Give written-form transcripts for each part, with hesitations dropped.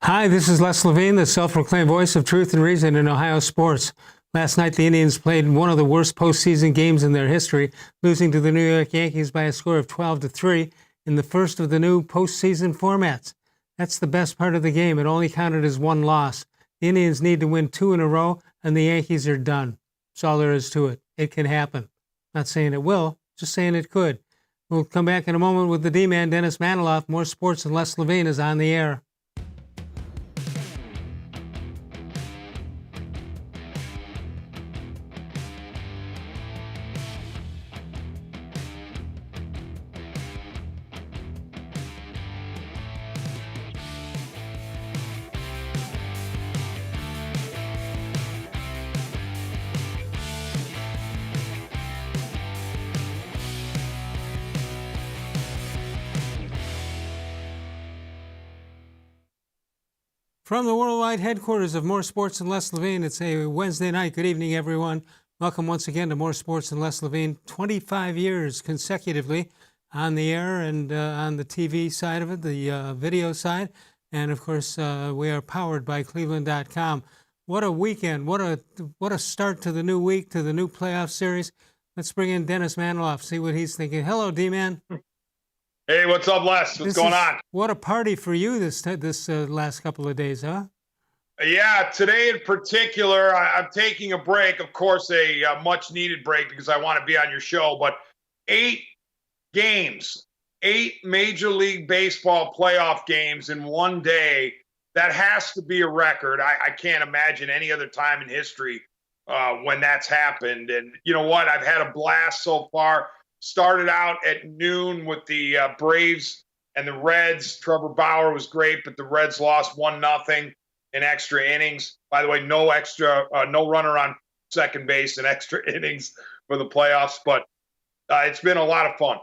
Hi, this is Les Levine, the self-proclaimed voice of truth and reason in Ohio sports. Last night, the Indians played one of the worst postseason games in their history, losing to the New York Yankees by a score of 12-3 in the first of the new postseason formats. That's the best part of the game. It only counted as one loss. The Indians need to win 2 in a row, and the Yankees are done. That's all there is to it. It can happen. Not saying it will, just saying it could. We'll come back in a moment with the D-Man, Dennis Manoloff. More sports and Les Levine is on the air. From the worldwide headquarters of More Sports and Les Levine, it's a Wednesday night. Good evening, everyone. Welcome once again to More Sports and Les Levine. 25 years consecutively on the air and on the TV side of it, the video side. And, of course, we are powered by cleveland.com. What a weekend. What a start to the new week, to the new playoff series. Let's bring in Dennis Manoloff, see what he's thinking. Hello, D-Man. Hey, what's up, Les? What's going on? What a party for you this last couple of days, huh? Yeah, today in particular, I'm taking a break. Of course, a much-needed break because I want to be on your show. But 8 games, 8 Major League Baseball playoff games in one day, that has to be a record. I can't imagine any other time in history when that's happened. And you know what? I've had a blast so far. Started out at noon with the Braves and the Reds. Trevor Bauer was great, but the Reds lost 1-0 in extra innings. By the way, no runner on second base in extra innings for the playoffs, but it's been a lot of fun.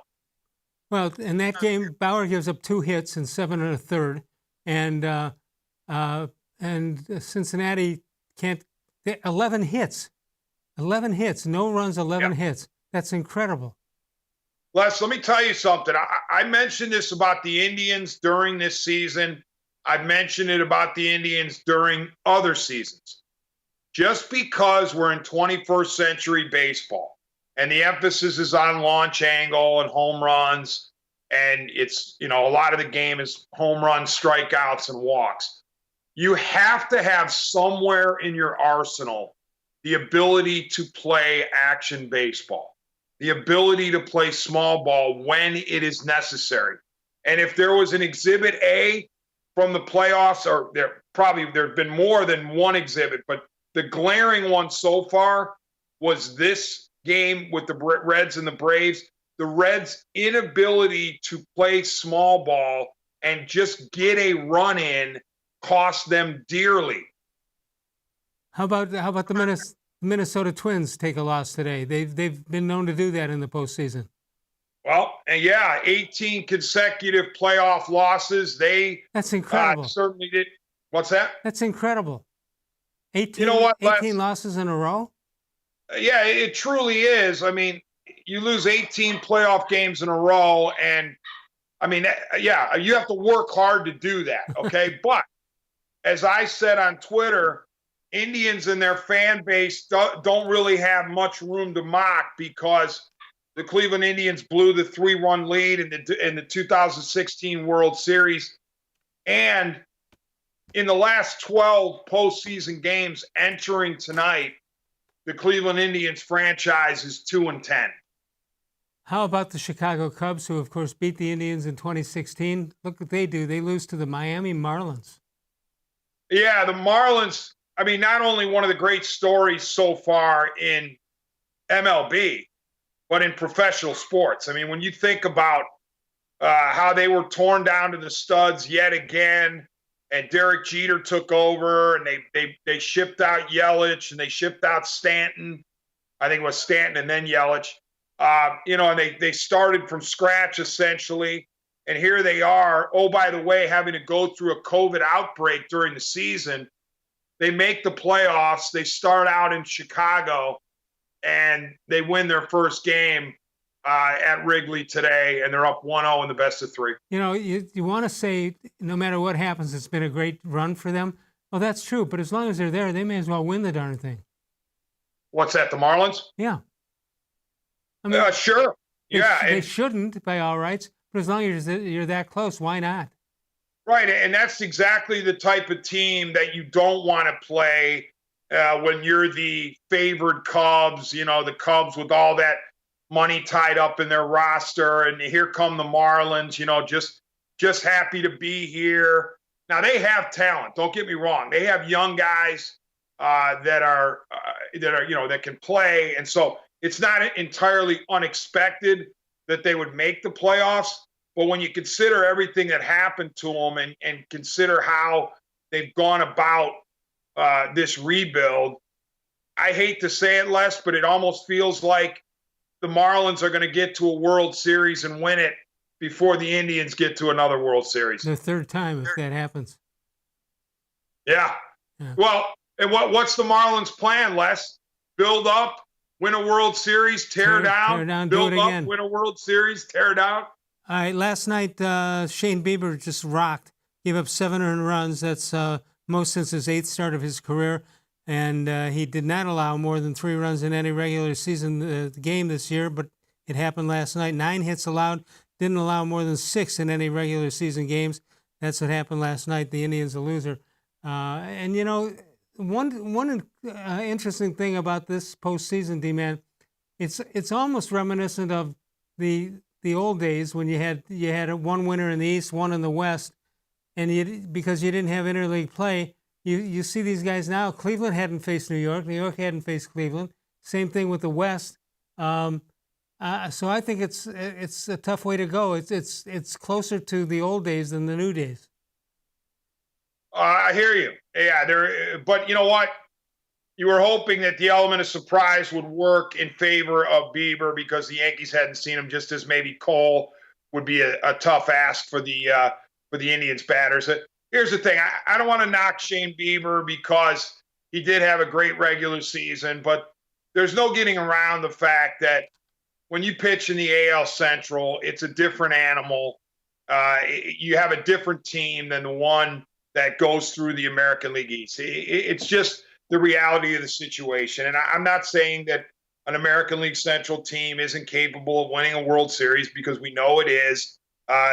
Well, in that game, Bauer gives up 2 hits in 7 1/3, and Cincinnati can't. 11 hits, no runs, 11 hits. That's incredible. Les, let me tell you something. I mentioned this about the Indians during this season. I've mentioned it about the Indians during other seasons. Just because we're in 21st century baseball and the emphasis is on launch angle and home runs, and it's, a lot of the game is home runs, strikeouts, and walks. You have to have somewhere in your arsenal the ability to play action baseball. The ability to play small ball when it is necessary. And if there was an exhibit A from the playoffs, or there have been more than one exhibit, but the glaring one so far was this game with the Reds and the Braves. The Reds' inability to play small ball and just get a run in cost them dearly. How about the Minnesota Twins take a loss today? They've been known to do that in the postseason. Well, and 18 consecutive playoff losses. That's incredible. Certainly did. What's that? That's incredible. 18, you know what, 18 losses in a row? Yeah, it truly is. I mean, you lose 18 playoff games in a row, and I mean, you have to work hard to do that, okay? But as I said on Twitter, Indians and their fan base don't really have much room to mock because the Cleveland Indians blew the 3-run lead in the 2016 World Series. And in the last 12 postseason games entering tonight, the Cleveland Indians franchise is 2-10. How about the Chicago Cubs, who, of course, beat the Indians in 2016? Look what they do. They lose to the Miami Marlins. Yeah, the Marlins, I mean, not only one of the great stories so far in MLB, but in professional sports. I mean, when you think about how they were torn down to the studs yet again, and Derek Jeter took over, and they shipped out Yelich, and they shipped out Stanton. I think it was Stanton and then Yelich. And they started from scratch, essentially. And here they are, oh, by the way, having to go through a COVID outbreak during the season. They make the playoffs. They start out in Chicago, and they win their first game. at Wrigley today, and they're up 1-0 in the best of three. You know, you want to say no matter what happens, it's been a great run for them. Well, that's true, but as long as they're there, they may as well win the darn thing. What's that, the Marlins? Yeah. I mean, sure. They shouldn't by all rights, but as long as you're that close, why not? Right, and that's exactly the type of team that you don't want to play when you're the favored Cubs, the Cubs with all that money tied up in their roster, and here come the Marlins, just happy to be here. Now, they have talent, don't get me wrong. They have young guys that can play, and so it's not entirely unexpected that they would make the playoffs. But when you consider everything that happened to them and consider how they've gone about this rebuild, I hate to say it, Les, but it almost feels like the Marlins are going to get to a World Series and win it before the Indians get to another World Series. The third time, if that happens. Yeah. Well, and what's the Marlins' plan, Les? Build up, win a World Series, tear down, build do it up, again. win a World Series, tear down. All right, last night, Shane Bieber just rocked. Gave up 7 earned runs. That's most since his 8th start of his career. And he did not allow more than 3 runs in any regular season game this year, but it happened last night. 9 hits allowed, didn't allow more than 6 in any regular season games. That's what happened last night. The Indians a loser. And, one interesting thing about this postseason, D-Man, it's almost reminiscent of the old days when you had one winner in the East, one in the West, and because you didn't have interleague play, you see these guys now. Cleveland hadn't faced New York hadn't faced Cleveland. Same thing with the West. So I think it's a tough way to go. It's closer to the old days than the new days. I hear you. Yeah, but you know what? You were hoping that the element of surprise would work in favor of Bieber because the Yankees hadn't seen him, just as maybe Cole would be a tough ask for the Indians batters. Here's the thing. I don't want to knock Shane Bieber because he did have a great regular season, but there's no getting around the fact that when you pitch in the AL Central, it's a different animal. You have a different team than the one that goes through the American League East. It's just the reality of the situation. And I'm not saying that an American League Central team isn't capable of winning a World Series, because we know it is,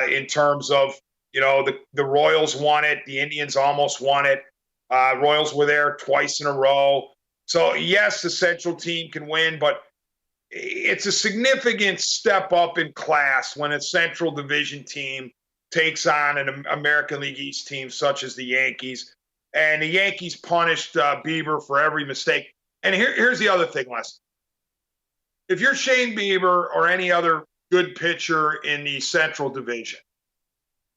in terms of, the Royals won it. The Indians almost won it. Royals were there twice in a row. So, yes, the Central team can win, but it's a significant step up in class when a Central Division team takes on an American League East team such as the Yankees. And the Yankees punished Bieber for every mistake. And here's the other thing, Les. If you're Shane Bieber or any other good pitcher in the Central Division,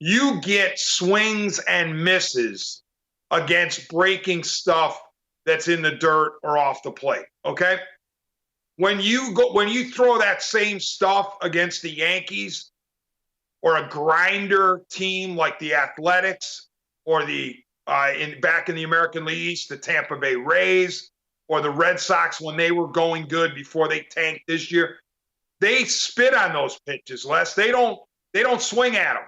you get swings and misses against breaking stuff that's in the dirt or off the plate, okay? When you throw that same stuff against the Yankees or a grinder team like the Athletics or the back in the American League East, the Tampa Bay Rays or the Red Sox when they were going good before they tanked this year, they spit on those pitches, Les. They don't swing at them.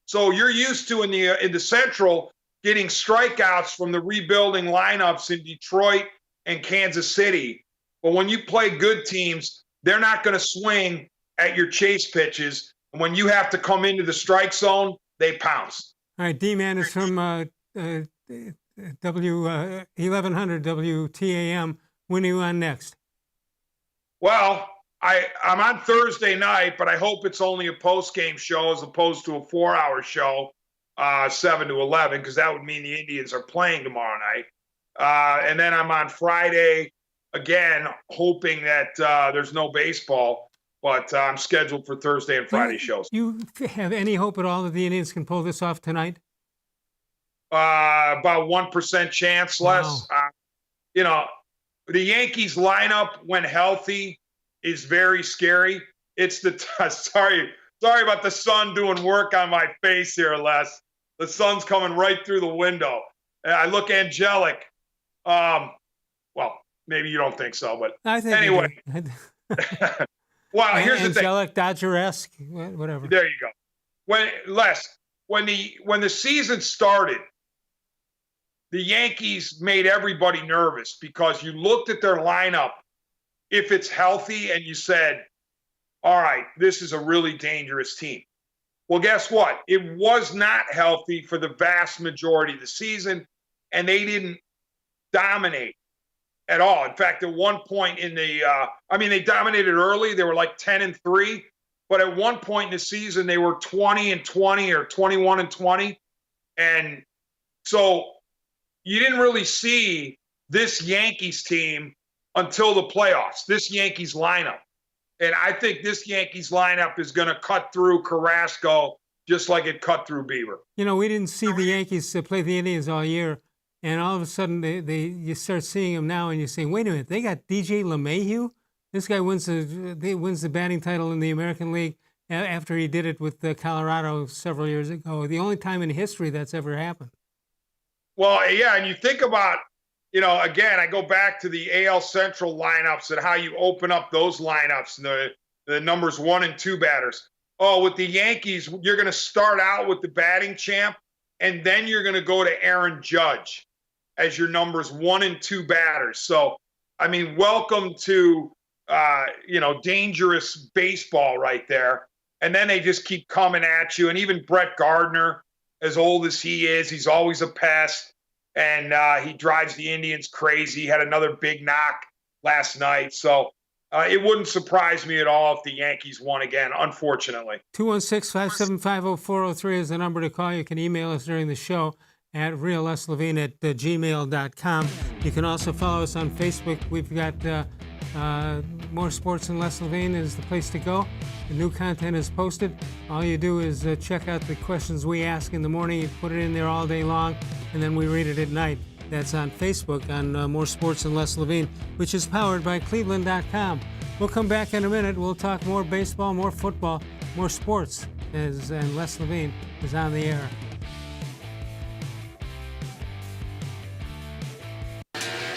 So you're used to in the Central getting strikeouts from the rebuilding lineups in Detroit and Kansas City. But when you play good teams, they're not going to swing at your chase pitches. And when you have to come into the strike zone, they pounce. All right, D-Man is from 1100 WTAM. When are you on next? Well, I'm on Thursday night, but I hope it's only a post-game show as opposed to a 4-hour show, 7 to 11, because that would mean the Indians are playing tomorrow night. And then I'm on Friday, again, hoping that there's no baseball, but I'm scheduled for Thursday and Friday shows. You have any hope at all that the Indians can pull this off tonight? About 1% chance, less. Wow. The Yankees lineup when healthy is very scary. It's sorry about the sun doing work on my face here, Les. The sun's coming right through the window. I look angelic. Well, maybe you don't think so, but I think anyway. Well, here's the thing. Angelic, Dodger-esque, whatever. There you go. When the season started, the Yankees made everybody nervous because you looked at their lineup, if it's healthy, and you said, all right, this is a really dangerous team. Well, guess what? It was not healthy for the vast majority of the season, and they didn't dominate at all. In fact, at one point they dominated early. They were like 10-3, but at one point in the season, they were 20-20 or 21-20. And so you didn't really see this Yankees team until the playoffs, this Yankees lineup. And I think this Yankees lineup is going to cut through Carrasco just like it cut through Bieber. You know, we didn't see the Yankees play the Indians all year, and all of a sudden you start seeing them now, and you're saying, wait a minute, they got DJ LeMahieu? This guy wins the batting title in the American League after he did it with Colorado several years ago. The only time in history that's ever happened. Well, yeah, and you think about, again, I go back to the AL Central lineups and how you open up those lineups and the numbers 1 and 2 batters. Oh, with the Yankees, you're going to start out with the batting champ, and then you're going to go to Aaron Judge as your numbers 1 and 2 batters. So, I mean, welcome to, dangerous baseball right there. And then they just keep coming at you. And even Brett Gardner, as old as he is, he's always a pest. And he drives the Indians crazy. He had another big knock last night. So it wouldn't surprise me at all if the Yankees won again, unfortunately. 216-575-0403 is the number to call. You can email us during the show at reallesslevine@gmail.com. You can also follow us on Facebook. We've got More Sports and Les Levine is the place to go. The new content is posted. All you do is check out the questions we ask in the morning. You put it in there all day long, and then we read it at night. That's on Facebook on More Sports and Les Levine, which is powered by cleveland.com. We'll come back in a minute. We'll talk more baseball, more football, more sports, and Les Levine is on the air.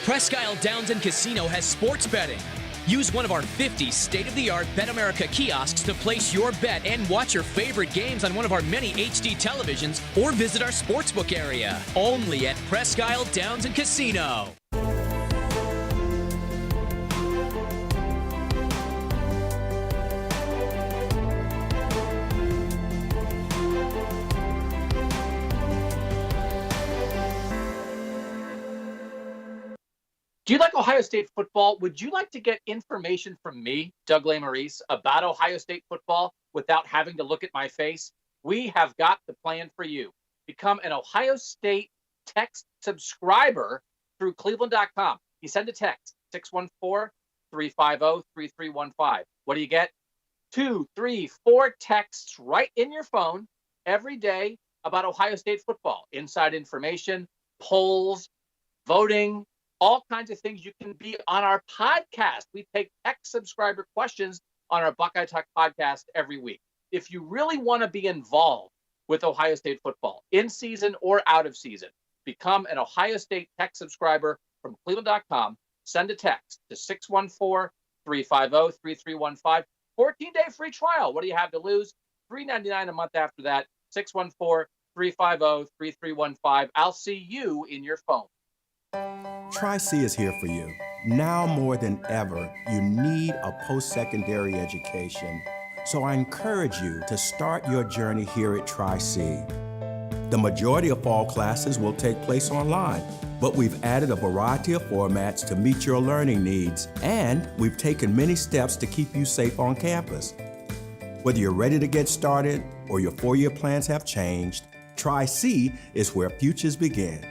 Presque Isle Downs and Casino has sports betting. Use one of our 50 state-of-the-art BetAmerica kiosks to place your bet and watch your favorite games on one of our many HD televisions or visit our sportsbook area. Only at Presque Isle Downs and Casino. Do you like Ohio State football? Would you like to get information from me, Doug Lesmerises, about Ohio State football without having to look at my face? We have got the plan for you. Become an Ohio State text subscriber through cleveland.com. You send a text, 614-350-3315. What do you get? 2, 3, 4 texts right in your phone every day about Ohio State football. Inside information, polls, voting, all kinds of things. You can be on our podcast. We take text subscriber questions on our Buckeye Talk podcast every week. If you really want to be involved with Ohio State football, in season or out of season, become an Ohio State text subscriber from cleveland.com. Send a text to 614-350-3315. 14-day free trial. What do you have to lose? $3.99 a month after that. 614-350-3315. I'll see you in your phone. Tri-C is here for you. Now more than ever, you need a post-secondary education. So I encourage you to start your journey here at Tri-C. The majority of fall classes will take place online, but we've added a variety of formats to meet your learning needs, and we've taken many steps to keep you safe on campus. Whether you're ready to get started or your four-year plans have changed, Tri-C is where futures begin.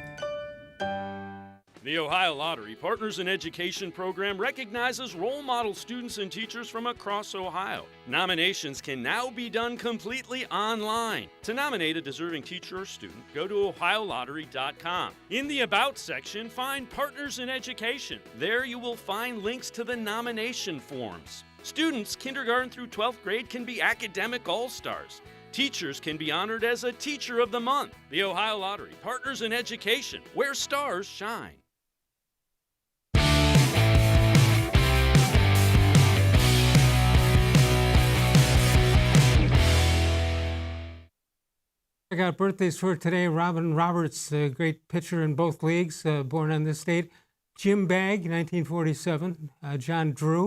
The Ohio Lottery Partners in Education program recognizes role model students and teachers from across Ohio. Nominations can now be done completely online. To nominate a deserving teacher or student, go to ohiolottery.com. In the About section, find Partners in Education. There you will find links to the nomination forms. Students kindergarten through 12th grade can be academic all-stars. Teachers can be honored as a Teacher of the Month. The Ohio Lottery Partners in Education, where stars shine. I got birthdays for today. Robin Roberts, a great pitcher in both leagues, born on this date. Jim Bagg, 1947. John Drew,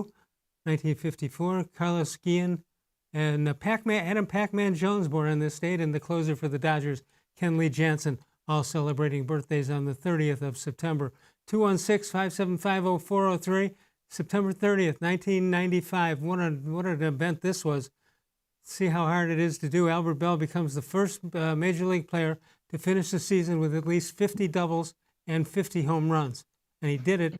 1954. Carlos Guillen, and Adam Pac-Man Jones, born on this date. And the closer for the Dodgers, Ken Lee Jansen, all celebrating birthdays on the 30th of September. 216-575-0403. September 30th, 1995. What an event this was. See how hard it is to do. Albert Bell becomes the first major league player to finish the season with at least 50 doubles and 50 home runs. And he did it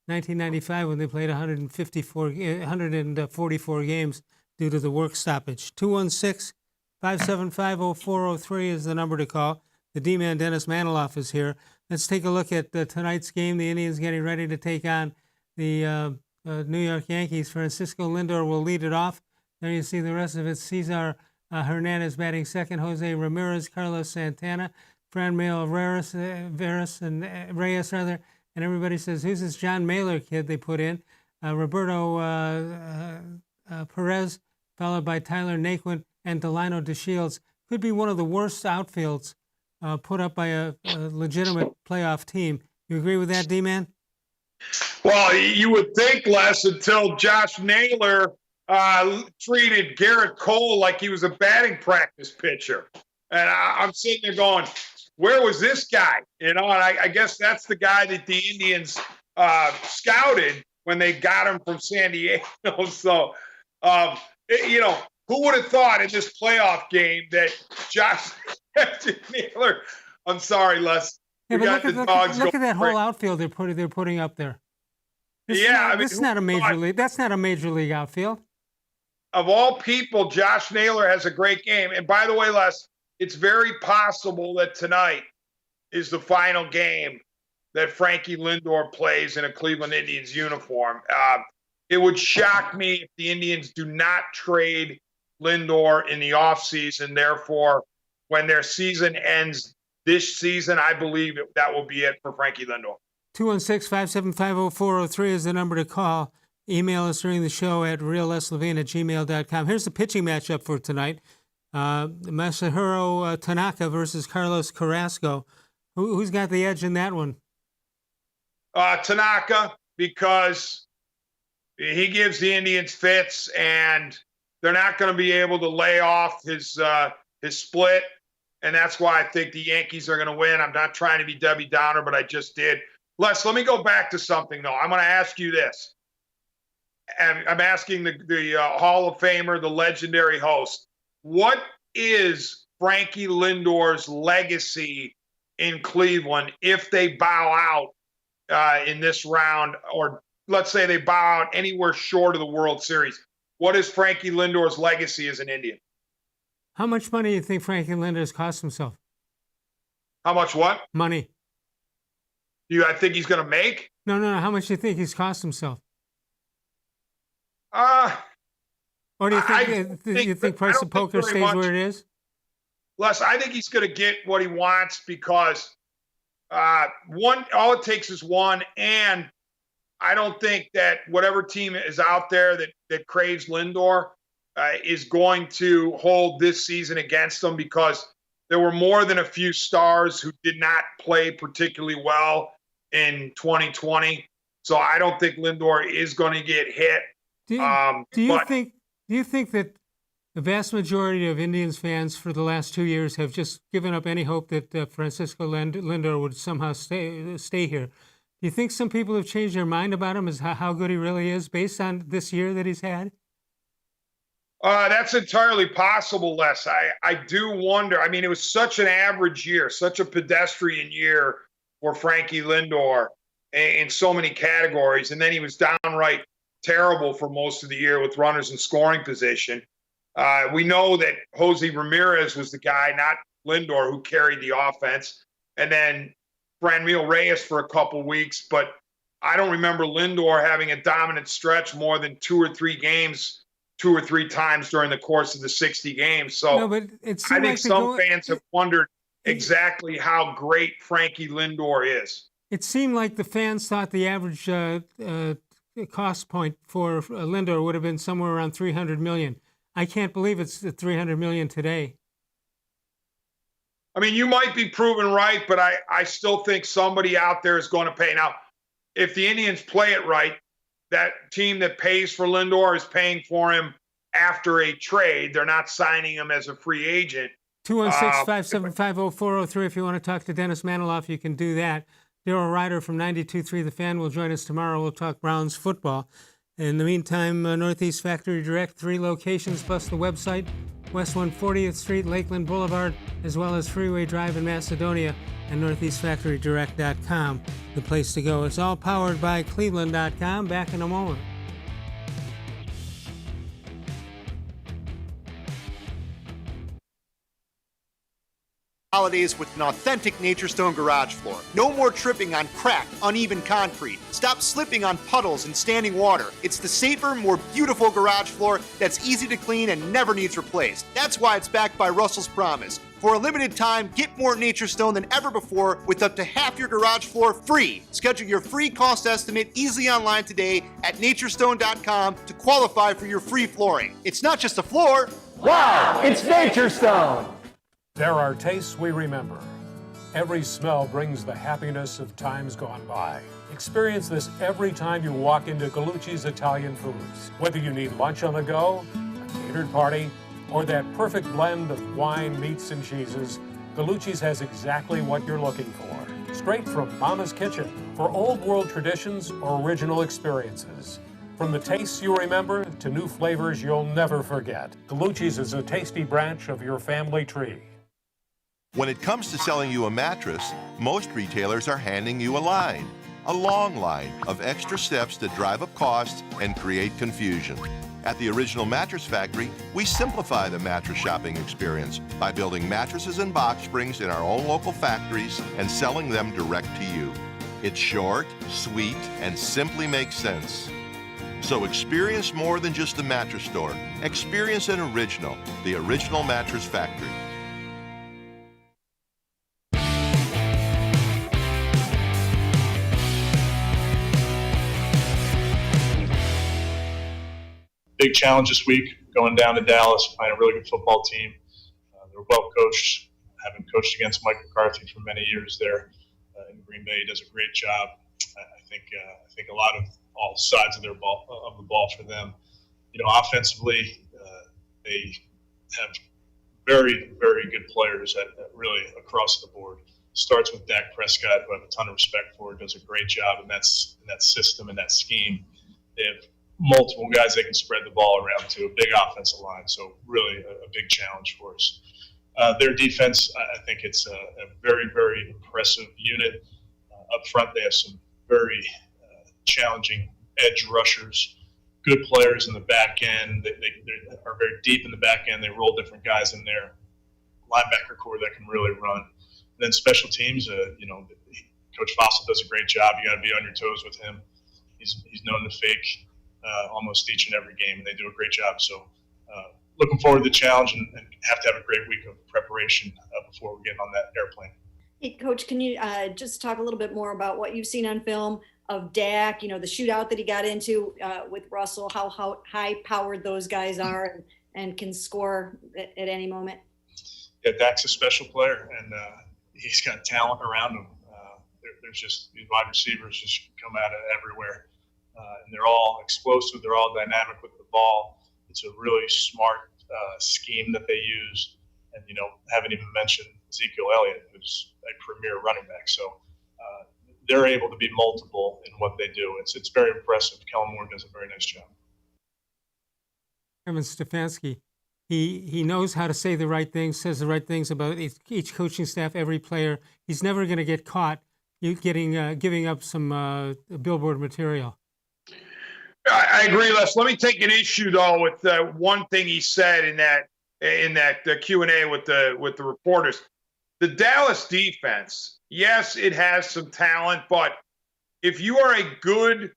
1995 when they played 144 games due to the work stoppage. 216-575-0403 is the number to call. The D-man, Dennis Manoloff, is here. Let's take a look at tonight's game. The Indians getting ready to take on the New York Yankees. Francisco Lindor will lead it off. There you see the rest of it. Cesar Hernandez batting second. Jose Ramirez, Carlos Santana, Franmil Reyes, and everybody says, who's this John Mailer kid they put in? Roberto Perez, followed by Tyler Naquin and Delino DeShields. Could be one of the worst outfields put up by a legitimate playoff team. You agree with that, D-Man? Well, you would think, Les, until Josh Naylor treated Garrett Cole like he was a batting practice pitcher. And I'm sitting there going, where was this guy? And I guess that's the guy that the Indians scouted when they got him from San Diego. So, who would have thought in this playoff game that Josh Naylor, I'm sorry, Les. Yeah, but look at that whole outfield they're putting up there. That's not a major league outfield. Of all people, Josh Naylor has a great game. And by the way, Les, it's very possible that tonight is the final game that Frankie Lindor plays in a Cleveland Indians uniform. It would shock me if the Indians do not trade Lindor in the offseason. Therefore, when their season ends this season, I believe that will be it for Frankie Lindor. 216-575-0403 is the number to call. Email us during the show at realleslavine@gmail.com. Here's the pitching matchup for tonight. Masahiro Tanaka versus Carlos Carrasco. Who's got the edge in that one? Tanaka, because he gives the Indians fits, and they're not going to be able to lay off his split, and that's why I think the Yankees are going to win. I'm not trying to be Debbie Downer, but I just did. Les, let me go back to something, though. I'm going to ask you this. And I'm asking the Hall of Famer, the legendary host, what is Frankie Lindor's legacy in Cleveland if they bow out in this round, or let's say they bow out anywhere short of the World Series? What is Frankie Lindor's legacy as an Indian? How much money do you think Frankie Lindor has cost himself? How much what? Money. I think he's going to make? No. How much do you think he's cost himself? Or do you think price of poker stays where it is? Les, I think he's going to get what he wants because all it takes is one, and I don't think that whatever team is out there that craves Lindor is going to hold this season against them, because there were more than a few stars who did not play particularly well in 2020. So I don't think Lindor is going to get hit. Do you think that the vast majority of Indians fans for the last 2 years have just given up any hope that Francisco Lindor would somehow stay here? Do you think some people have changed their mind about him, as how good he really is, based on this year that he's had? That's entirely possible, Les. I do wonder. I mean, it was such an average year, such a pedestrian year for Frankie Lindor in so many categories, and then he was downright terrible for most of the year with runners in scoring position. We know that Jose Ramirez was the guy, not Lindor, who carried the offense. And then Franmil Reyes for a couple weeks. But I don't remember Lindor having a dominant stretch more than 2 or 3 games, 2 or 3 times during the course of the 60 games. So no, but I think some fans have wondered exactly how great Frankie Lindor is. It seemed like the fans thought the average cost point for Lindor would have been somewhere around $300 million. I can't believe it's $300 million today. I mean, you might be proven right, but I still think somebody out there is going to pay. Now, if the Indians play it right, that team that pays for Lindor is paying for him after a trade. They're not signing him as a free agent. 216-575-0403. If you want to talk to Dennis Manoloff, you can do that. Daryl Ryder from 92.3 The Fan will join us tomorrow. We'll talk Browns football. In the meantime, Northeast Factory Direct, 3 locations plus the website, West 140th Street, Lakeland Boulevard, as well as Freeway Drive in Macedonia, and northeastfactorydirect.com, the place to go. It's all powered by cleveland.com. Back in a moment. Holidays with an authentic Nature Stone garage floor. No more tripping on cracked, uneven concrete. Stop slipping on puddles and standing water. It's the safer, more beautiful garage floor that's easy to clean and never needs replaced. That's why it's backed by Russell's Promise. For a limited time, get more Nature Stone than ever before with up to half your garage floor free. Schedule your free cost estimate easily online today at naturestone.com to qualify for your free flooring. It's not just a floor. Wow, it's Nature Stone. There are tastes we remember. Every smell brings the happiness of times gone by. Experience this every time you walk into Gallucci's Italian Foods. Whether you need lunch on the go, a catered party, or that perfect blend of wine, meats, and cheeses, Gallucci's has exactly what you're looking for. Straight from Mama's Kitchen for old world traditions or original experiences. From the tastes you remember to new flavors you'll never forget, Gallucci's is a tasty branch of your family tree. When it comes to selling you a mattress, most retailers are handing you a long line of extra steps that drive up costs and create confusion. At the Original Mattress Factory, we simplify the mattress shopping experience by building mattresses and box springs in our own local factories and selling them direct to you. It's short, sweet, and simply makes sense. So experience more than just a mattress store. Experience an original, the Original Mattress Factory. Big challenge this week, going down to Dallas, playing a really good football team. They're well coached, having coached against Mike McCarthy for many years there in Green Bay. He does a great job. I think a lot of all sides of the ball for them. You know, offensively, they have very, very good players at really across the board. Starts with Dak Prescott, who I have a ton of respect for. Does a great job in that system and that scheme. They have multiple guys they can spread the ball around to, a big offensive line. So really a big challenge for us. Their defense, I think it's a very, very impressive unit. Up front, they have some very challenging edge rushers, good players in the back end. They are very deep in the back end. They roll different guys in there. Linebacker core that can really run. And then special teams, Coach Fossil does a great job. You got to be on your toes with him. He's known to fake almost each and every game, and they do a great job. So looking forward to the challenge and have to have a great week of preparation before we get on that airplane. Hey, Coach, can you just talk a little bit more about what you've seen on film of Dak, the shootout that he got into with Russell, how high-powered those guys are and can score at any moment? Yeah, Dak's a special player, and he's got talent around him. There's just these wide receivers just come out of everywhere. And they're all explosive. They're all dynamic with the ball. It's a really smart scheme that they use. And, haven't even mentioned Ezekiel Elliott, who's a premier running back. So they're able to be multiple in what they do. It's very impressive. Kellen Moore does a very nice job. Kevin Stefanski, he knows how to say the right things, says the right things about each coaching staff, every player. He's never going to get caught giving up some billboard material. I agree, Les. Let me take an issue though with one thing he said in that Q&A with the reporters. The Dallas defense, yes, it has some talent, but if you are a good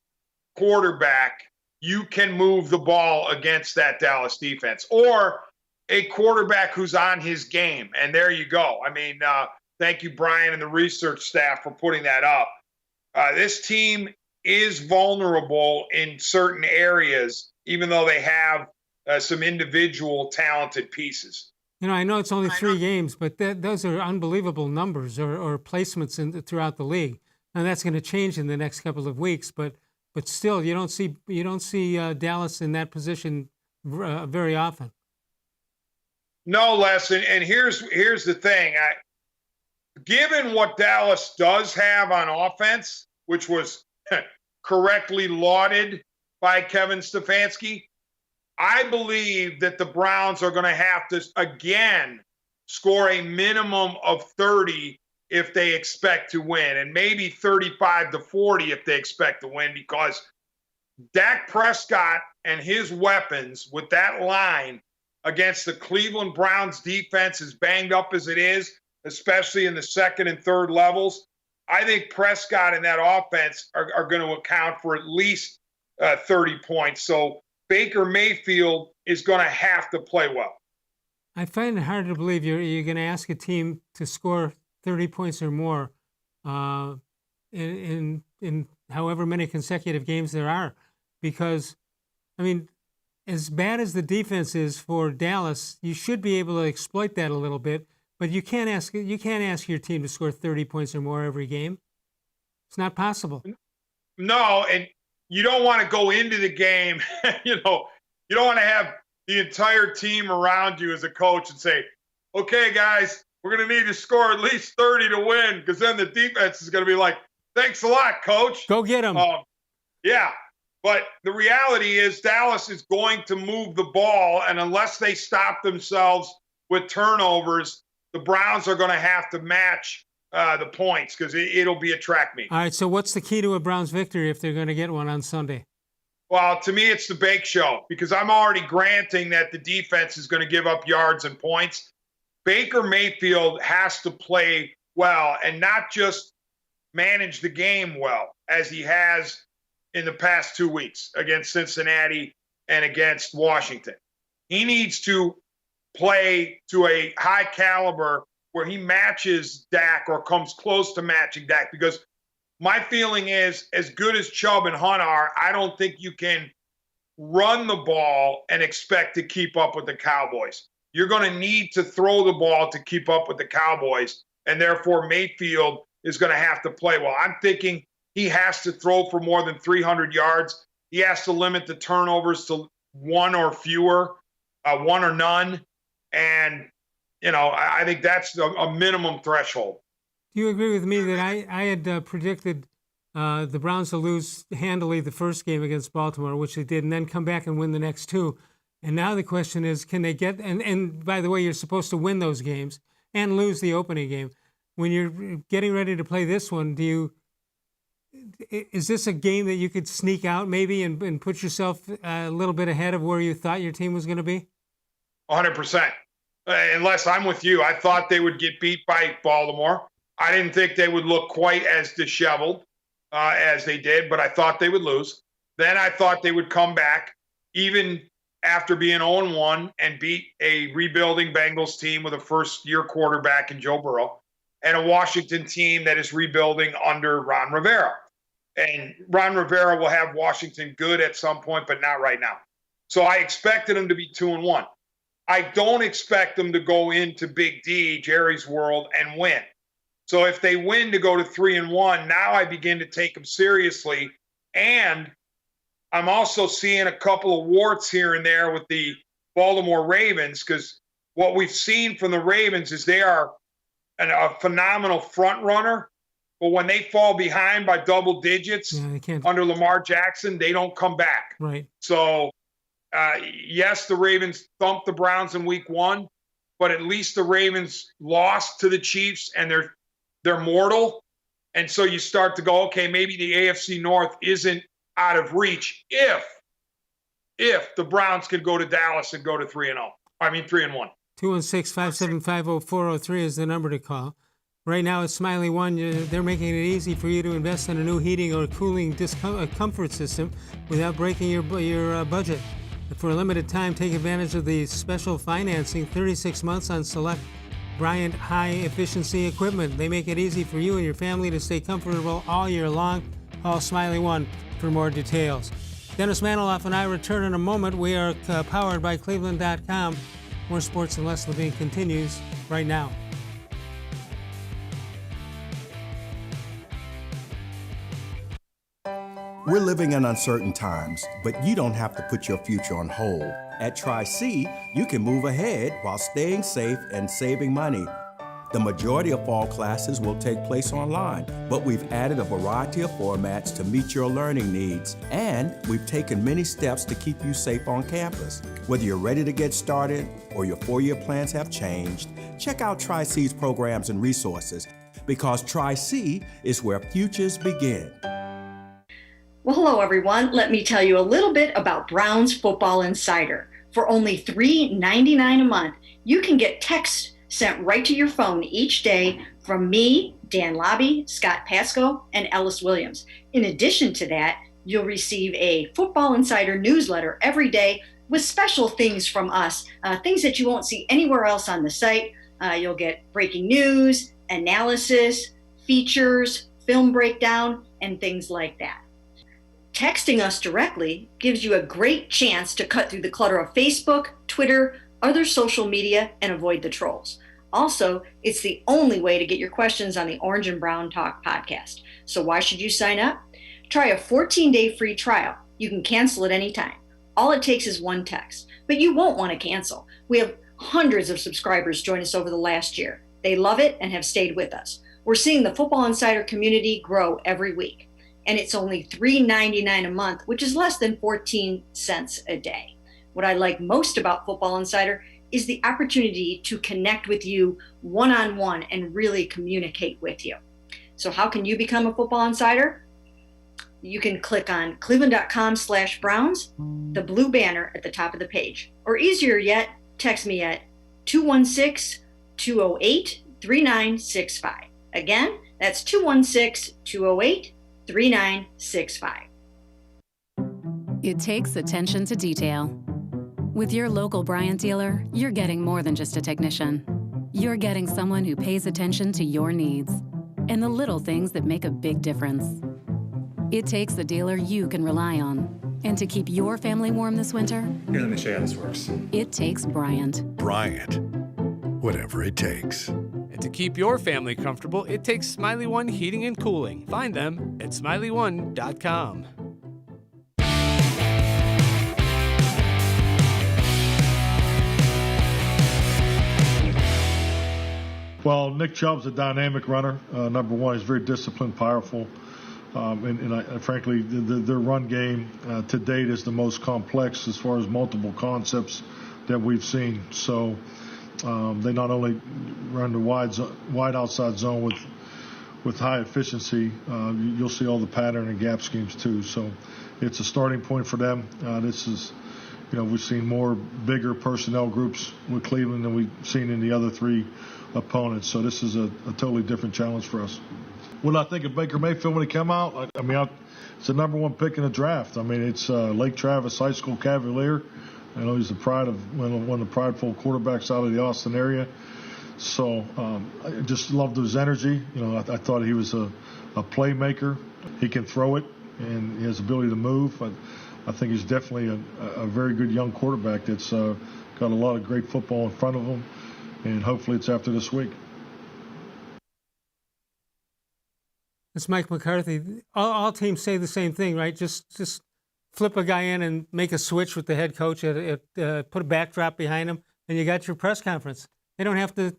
quarterback, you can move the ball against that Dallas defense, or a quarterback who's on his game. And there you go. I mean, thank you, Brian, and the research staff for putting that up. This team is vulnerable in certain areas, even though they have some individual talented pieces. I know it's only 3 games, but those are unbelievable numbers or placements throughout the league. Now that's going to change in the next couple of weeks, but still, you don't see Dallas in that position very often. No, Les, and here's the thing. Given what Dallas does have on offense, which was correctly lauded by Kevin Stefanski, I believe that the Browns are going to have to, again, score a minimum of 30 if they expect to win, and maybe 35 to 40 if they expect to win, because Dak Prescott and his weapons with that line against the Cleveland Browns defense, as banged up as it is, especially in the second and third levels, I think Prescott and that offense are going to account for at least 30 points. So Baker Mayfield is going to have to play well. I find it hard to believe you're going to ask a team to score 30 points or more in however many consecutive games there are, because, I mean, as bad as the defense is for Dallas, you should be able to exploit that a little bit, but you can't ask your team to score 30 points or more every game. It's not possible. No, and you don't want to go into the game, you don't want to have the entire team around you as a coach and say, okay, guys, we're going to need to score at least 30 to win, because then the defense is going to be like, thanks a lot, coach. Go get them. Yeah, but the reality is Dallas is going to move the ball, and unless they stop themselves with turnovers, the Browns are going to have to match the points, because it'll be a track meet. All right, so what's the key to a Browns victory if they're going to get one on Sunday? Well, to me, it's the bake show, because I'm already granting that the defense is going to give up yards and points. Baker Mayfield has to play well and not just manage the game well, as he has in the past 2 weeks against Cincinnati and against Washington. He needs to play to a high caliber where he matches Dak or comes close to matching Dak, because my feeling is, as good as Chubb and Hunt are, I don't think you can run the ball and expect to keep up with the Cowboys. You're going to need to throw the ball to keep up with the Cowboys, and therefore Mayfield is going to have to play well. I'm thinking he has to throw for more than 300 yards. He has to limit the turnovers to 1 or fewer, 1 or none. And, I think that's a minimum threshold. Do you agree with me that I had predicted the Browns to lose handily the first game against Baltimore, which they did, and then come back and win the next 2? And now the question is, can they get, and by the way, you're supposed to win those games and lose the opening game. When you're getting ready to play this one, is this a game that you could sneak out maybe and put yourself a little bit ahead of where you thought your team was going to be? 100%. Unless I'm with you. I thought they would get beat by Baltimore. I didn't think they would look quite as disheveled as they did, but I thought they would lose. Then I thought they would come back, even after being 0-1, and beat a rebuilding Bengals team with a first-year quarterback in Joe Burrow, and a Washington team that is rebuilding under Ron Rivera. And Ron Rivera will have Washington good at some point, but not right now. So I expected them to be 2-1. I don't expect them to go into Big D, Jerry's world, and win. So if they win to go to 3-1, now I begin to take them seriously. And I'm also seeing a couple of warts here and there with the Baltimore Ravens, because what we've seen from the Ravens is they are a phenomenal front runner, but when they fall behind by double digits under Lamar Jackson, they don't come back. Right. So, yes, the Ravens thumped the Browns in week 1, but at least the Ravens lost to the Chiefs, and they're mortal. And so you start to go, okay, maybe the AFC North isn't out of reach if the Browns could go to Dallas and go to 3-1. 216-575-0403 is the number to call. Right now, it's Smiley One. They're making it easy for you to invest in a new heating or cooling comfort system without breaking your budget. For a limited time, take advantage of the special financing, 36 months on select Bryant high-efficiency equipment. They make it easy for you and your family to stay comfortable all year long. Call Smiley One for more details. Dennis Manoloff and I return in a moment. We are powered by cleveland.com. More Sports and Less Levine continues right now. We're living in uncertain times, but you don't have to put your future on hold. At Tri-C, you can move ahead while staying safe and saving money. The majority of fall classes will take place online, but we've added a variety of formats to meet your learning needs, and we've taken many steps to keep you safe on campus. Whether you're ready to get started or your four-year plans have changed, check out Tri-C's programs and resources, because Tri-C is where futures begin. Well, hello, everyone. Let me tell you a little bit about Brown's Football Insider. For only $3.99 a month, you can get text sent right to your phone each day from me, Dan Lobby, Scott Pasco, and Ellis Williams. In addition to that, you'll receive a Football Insider newsletter every day with special things from us, things that you won't see anywhere else on the site. You'll get breaking news, analysis, features, film breakdown, and things like that. Texting us directly gives you a great chance to cut through the clutter of Facebook, Twitter, other social media, and avoid the trolls. Also, it's the only way to get your questions on the Orange and Brown Talk podcast. So why should you sign up? Try a 14-day free trial. You can cancel at any time. All it takes is one text, but you won't want to cancel. We have hundreds of subscribers join us over the last year. They love it and have stayed with us. We're seeing the Football Insider community grow every week. And it's only $3.99 a month, which is less than 14 cents a day. What I like most about Football Insider is the opportunity to connect with you one-on-one and really communicate with you. So how can you become a Football Insider? You can click on cleveland.com/Browns, the blue banner at the top of the page. Or easier yet, text me at 216-208-3965. Again, that's 216-208-3965. It takes attention to detail. With your local Bryant dealer, you're getting more than just a technician. You're getting someone who pays attention to your needs and the little things that make a big difference. It takes a dealer you can rely on. And to keep your family warm this winter, here, let me show you how this works. It takes Bryant. Bryant. Whatever it takes. And to keep your family comfortable, it takes Smiley One Heating and Cooling. Find them at smileyone.com. Well, Nick Chubb's a dynamic runner. Number one, he's very disciplined, powerful. Frankly, their run game to date is the most complex as far as multiple concepts that we've seen. So they not only run the wide outside zone with high efficiency, you'll see all the pattern and gap schemes too. So it's a starting point for them. This is, we've seen more bigger personnel groups with Cleveland than we've seen in the other three opponents. So this is a totally different challenge for us. What I think of Baker Mayfield when he came out, it's the number one pick in the draft. It's Lake Travis High School Cavalier. I know he's the pride of one of the prideful quarterbacks out of the Austin area. So I just loved his energy. I thought he was a playmaker. He can throw it, and he has the ability to move. I think he's definitely a very good young quarterback that's got a lot of great football in front of him, and hopefully it's after this week. It's Mike McCarthy. All teams say the same thing, right? Just flip a guy in and make a switch with the head coach. Put a backdrop behind him, and you got your press conference. They don't have to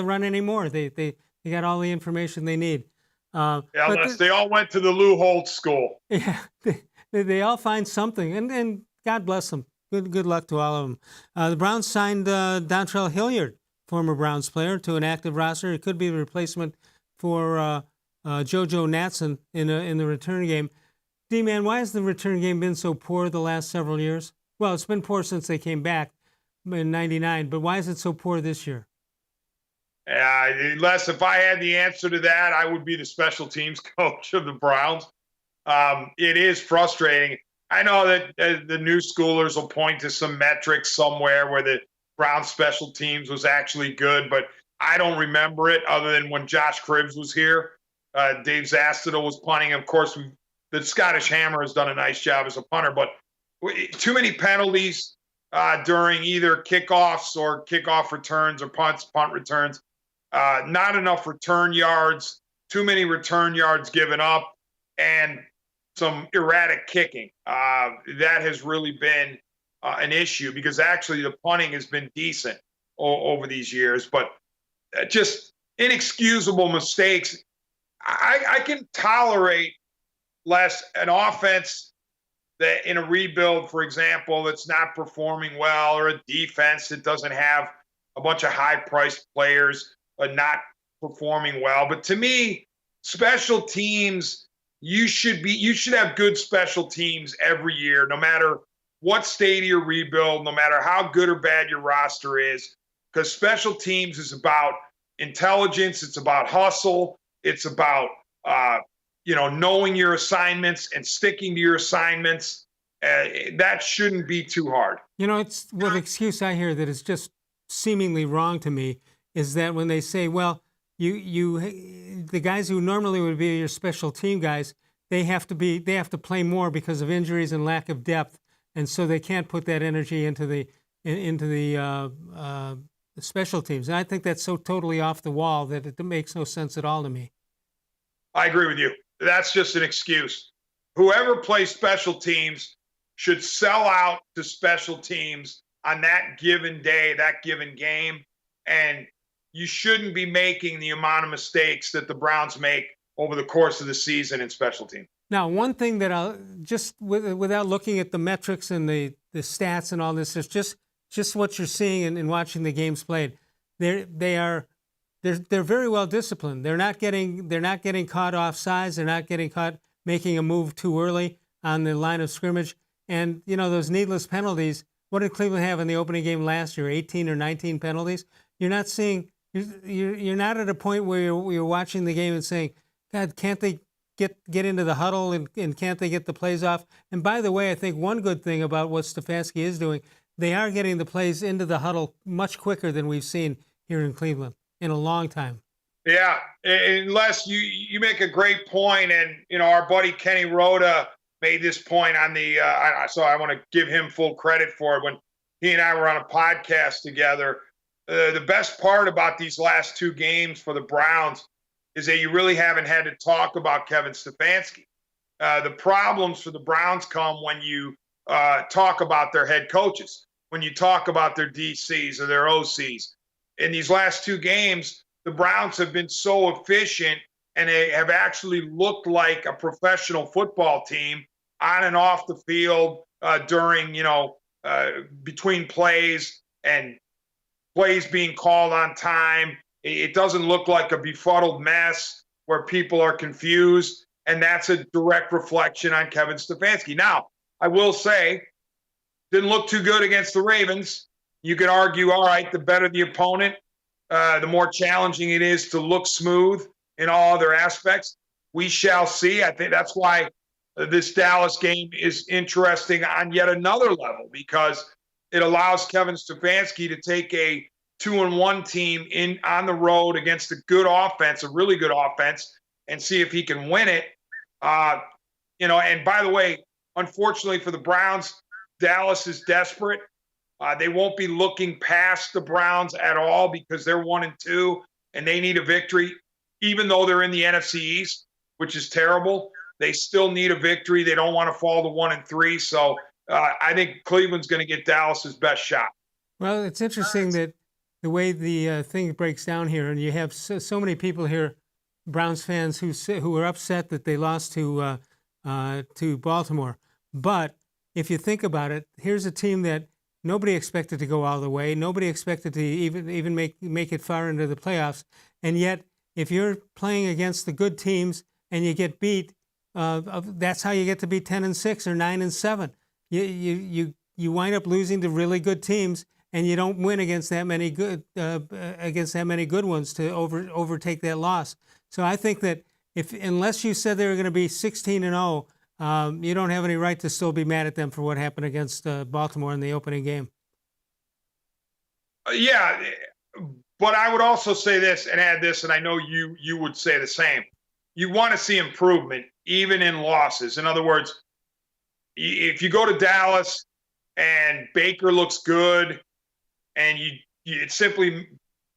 run anymore. They got all the information they need. They all went to the Lou Holtz school. Yeah, they all find something, and God bless them. Good luck to all of them. The Browns signed Dontrell Hilliard, former Browns player, to an active roster. It could be the replacement for JoJo Natson in the return game. D-Man, why has the return game been so poor the last several years? Well, it's been poor since they came back in '99, but why is it so poor this year? Les, if I had the answer to that, I would be the special teams coach of the Browns. It is frustrating. I know that the new schoolers will point to some metrics somewhere where the Browns special teams was actually good, but I don't remember it other than when Josh Cribbs was here. Dave Zastidal was punting. Of course, the Scottish Hammer has done a nice job as a punter, but too many penalties, during either kickoffs or kickoff returns or punt returns. Not enough return yards, too many return yards given up, and some erratic kicking. That has really been an issue because actually the punting has been decent over these years, but just inexcusable mistakes. I can tolerate less an offense that in a rebuild, for example, that's not performing well, or a defense that doesn't have a bunch of high-priced players not performing well. But to me, special teams, you should have good special teams every year, no matter what state of your rebuild, no matter how good or bad your roster is, because special teams is about intelligence, it's about hustle, it's about knowing your assignments and sticking to your assignments. That shouldn't be too hard. It's what excuse I hear that is just seemingly wrong to me is that when they say, well, the guys who normally would be your special team guys, they have to play more because of injuries and lack of depth, and so they can't put that energy into the special teams. And I think that's so totally off the wall that it makes no sense at all to me. I agree with you. That's just an excuse. Whoever plays special teams should sell out to special teams on that given day, that given game, and you shouldn't be making the amount of mistakes that the Browns make over the course of the season in special teams. Now, one thing that I'll just without looking at the metrics and the stats and all this, is just what you're seeing and watching the games played. They're very well disciplined. They're not getting caught off sides. They're not getting caught making a move too early on the line of scrimmage. And those needless penalties. What did Cleveland have in the opening game last year? 18 or 19 penalties. You're not seeing. You're not at a point where you're watching the game and saying, God, can't they get into the huddle and can't they get the plays off? And by the way, I think one good thing about what Stefanski is doing, they are getting the plays into the huddle much quicker than we've seen here in Cleveland in a long time. Yeah, unless you make a great point, and our buddy Kenny Rhoda made this point on the. So I want to give him full credit for it when he and I were on a podcast together. The best part about these last two games for the Browns is that you really haven't had to talk about Kevin Stefanski. The problems for the Browns come when you talk about their head coaches, when you talk about their DCs or their OCs. In these last two games, the Browns have been so efficient, and they have actually looked like a professional football team on and off the field during, between plays and plays being called on time. It doesn't look like a befuddled mess where people are confused, and that's a direct reflection on Kevin Stefanski. Now, I will say, didn't look too good against the Ravens. You could argue, all right, the better the opponent, the more challenging it is to look smooth in all other aspects. We shall see. I think that's why this Dallas game is interesting on yet another level, because it allows Kevin Stefanski to take a 2-1 team in on the road against a good offense, a really good offense, and see if he can win it. And by the way, unfortunately for the Browns, Dallas is desperate. They won't be looking past the Browns at all because they're 1-2 and they need a victory, even though they're in the NFC East, which is terrible. They still need a victory. They don't want to fall to 1-3. So I think Cleveland's going to get Dallas's best shot. Well, it's interesting that the way the thing breaks down here, and you have so many people here, Browns fans who are upset that they lost to Baltimore. But if you think about it, here's a team that nobody expected to go all the way. Nobody expected to even make it far into the playoffs. And yet, if you're playing against the good teams and you get beat, that's how you get to be 10-6 or 9-7. You wind up losing to really good teams, and you don't win against that many good ones to overtake that loss. So I think that unless you said they were going to be 16-0. You don't have any right to still be mad at them for what happened against Baltimore in the opening game. Yeah, but I would also say this and add this, and I know you would say the same. You want to see improvement even in losses. In other words, if you go to Dallas and Baker looks good, and it simply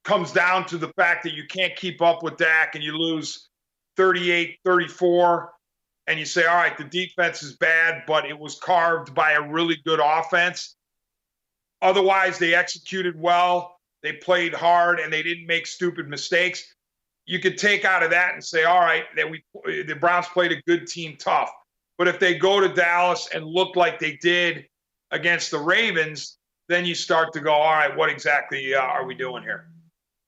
comes down to the fact that you can't keep up with Dak and you lose 38-34, and you say, all right, the defense is bad, but it was carved by a really good offense. Otherwise, they executed well, they played hard, and they didn't make stupid mistakes. You could take out of that and say, all right, the Browns played a good team tough. But if they go to Dallas and look like they did against the Ravens, then you start to go, all right, what exactly are we doing here?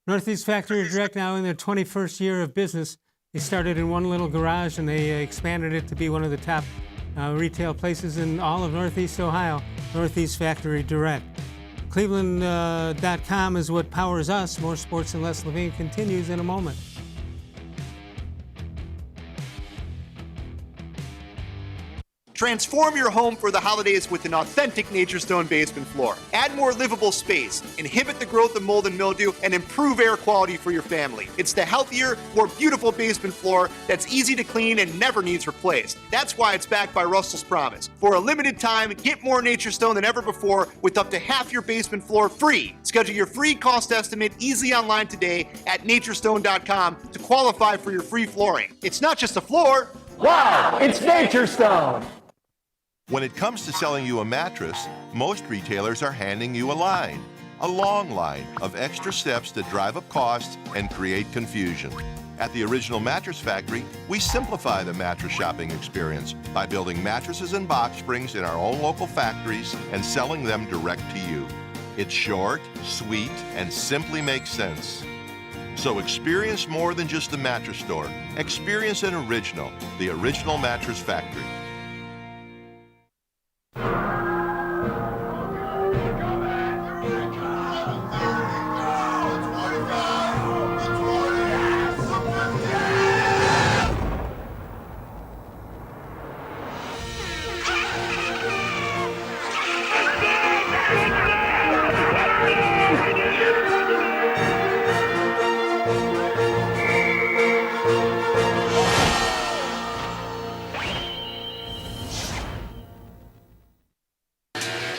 Northeast Factory Direct now in their 21st year of business. They started in one little garage and they expanded it to be one of the top retail places in all of Northeast Ohio, Northeast Factory Direct. Cleveland.com is what powers us. More sports and less. Levine continues in a moment. Transform your home for the holidays with an authentic Nature Stone basement floor. Add more livable space, inhibit the growth of mold and mildew, and improve air quality for your family. It's the healthier, more beautiful basement floor that's easy to clean and never needs replaced. That's why it's backed by Russell's Promise. For a limited time, get more Nature Stone than ever before with up to half your basement floor free. Schedule your free cost estimate easily online today at naturestone.com to qualify for your free flooring. It's not just a floor. Wow, it's Nature Stone. When it comes to selling you a mattress, most retailers are handing you a long line of extra steps that drive up costs and create confusion. At the Original Mattress Factory, we simplify the mattress shopping experience by building mattresses and box springs in our own local factories and selling them direct to you. It's short, sweet, and simply makes sense. So experience more than just the mattress store. Experience an original, the Original Mattress Factory.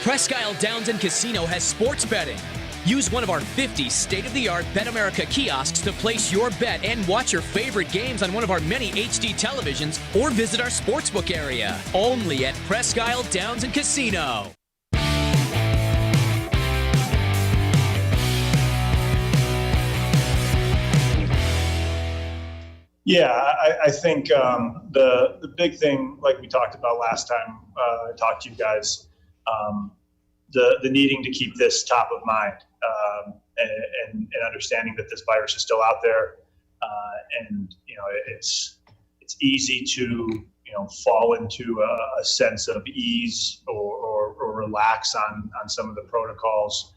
Presque Isle Downs and Casino has sports betting. Use one of our 50 state-of-the-art Bet America kiosks to place your bet and watch your favorite games on one of our many HD televisions or visit our sportsbook area. Only at Presque Isle Downs and Casino. Yeah, I think the big thing, like we talked about last time I talked to you guys, the needing to keep this top of mind and understanding that this virus is still out there, and it's easy to fall into a sense of ease or relax on some of the protocols,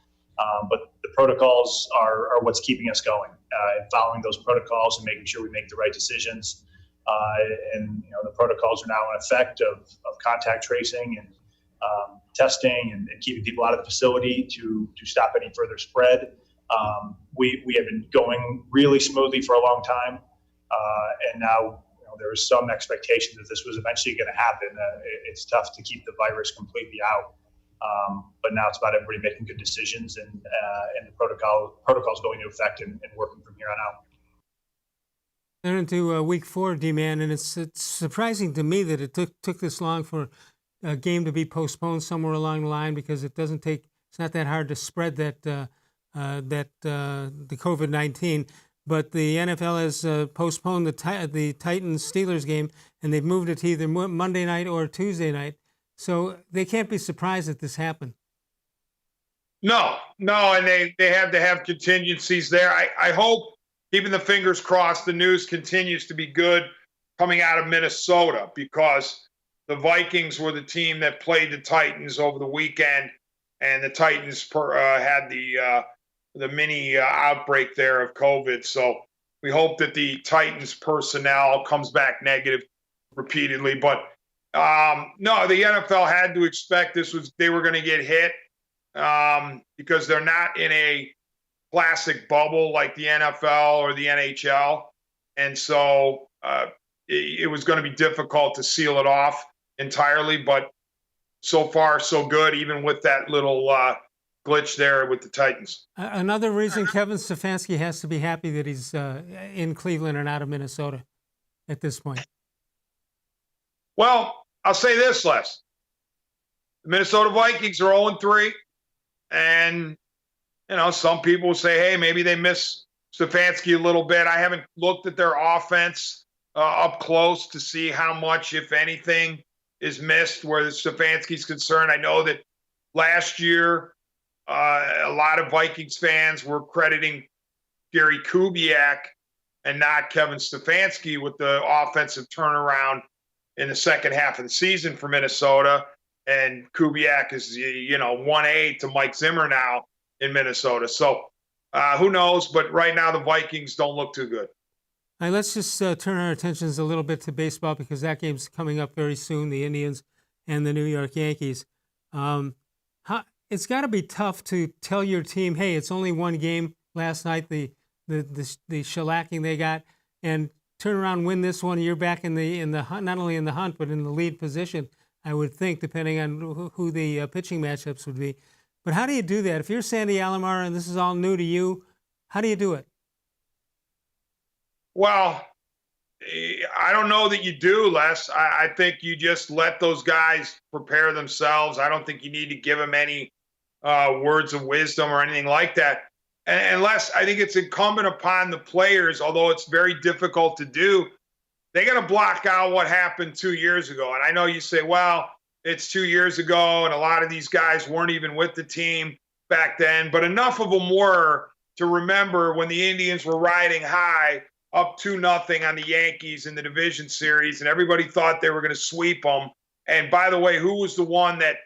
but the protocols are what's keeping us going, and following those protocols and making sure we make the right decisions, and the protocols are now in effect of contact tracing and testing and keeping people out of the facility to stop any further spread. We have been going really smoothly for a long time, and now there was some expectation that this was eventually going to happen. It's tough to keep the virus completely out, but now it's about everybody making good decisions and the protocols going into effect and working from here on out. They're into week 4, D-Man, and it's surprising to me that it took this long for a game to be postponed somewhere along the line, because it's not that hard to spread the COVID-19. But the NFL has postponed the Titans-Steelers game, and they've moved it to either Monday night or Tuesday night. So they can't be surprised that this happened. No, and they have to have contingencies there. I hope, keeping the fingers crossed, the news continues to be good coming out of Minnesota, because the Vikings were the team that played the Titans over the weekend, and the Titans had the mini outbreak there of COVID. So we hope that the Titans personnel comes back negative repeatedly. But no, the NFL had to expect they were going to get hit, because they're not in a classic bubble like the NFL or the NHL. And so it was going to be difficult to seal it off entirely. But so far so good, even with that little glitch there with the Titans. Another reason Kevin Stefanski has to be happy that he's in Cleveland and out of Minnesota at this point. Well, I'll say this, Les. The Minnesota Vikings are 0-3, and some people will say, hey, maybe they miss Stefanski a little bit. I haven't looked at their offense up close to see how much, if anything, is missed where Stefanski's concerned. I know that last year a lot of Vikings fans were crediting Gary Kubiak and not Kevin Stefanski with the offensive turnaround in the second half of the season for Minnesota. And Kubiak is, 1A to Mike Zimmer now in Minnesota. So who knows? But right now the Vikings don't look too good. All right, let's just turn our attentions a little bit to baseball because that game's coming up very soon, the Indians and the New York Yankees. It's got to be tough to tell your team, hey, it's only one game last night, the shellacking they got, and turn around and win this one. You're back in the not only in the hunt, but in the lead position, I would think, depending on who the pitching matchups would be. But how do you do that? If you're Sandy Alomar and this is all new to you, how do you do it? Well, I don't know that you do, Les. I think you just let those guys prepare themselves. I don't think you need to give them any words of wisdom or anything like that. And Les, I think it's incumbent upon the players, although it's very difficult to do, they got to block out what happened 2 years ago. And I know you say, well, it's 2 years ago, and a lot of these guys weren't even with the team back then. But enough of them were to remember when the Indians were riding high, up 2-0 on the Yankees in the division series, and everybody thought they were going to sweep them. And by the way, who was the one that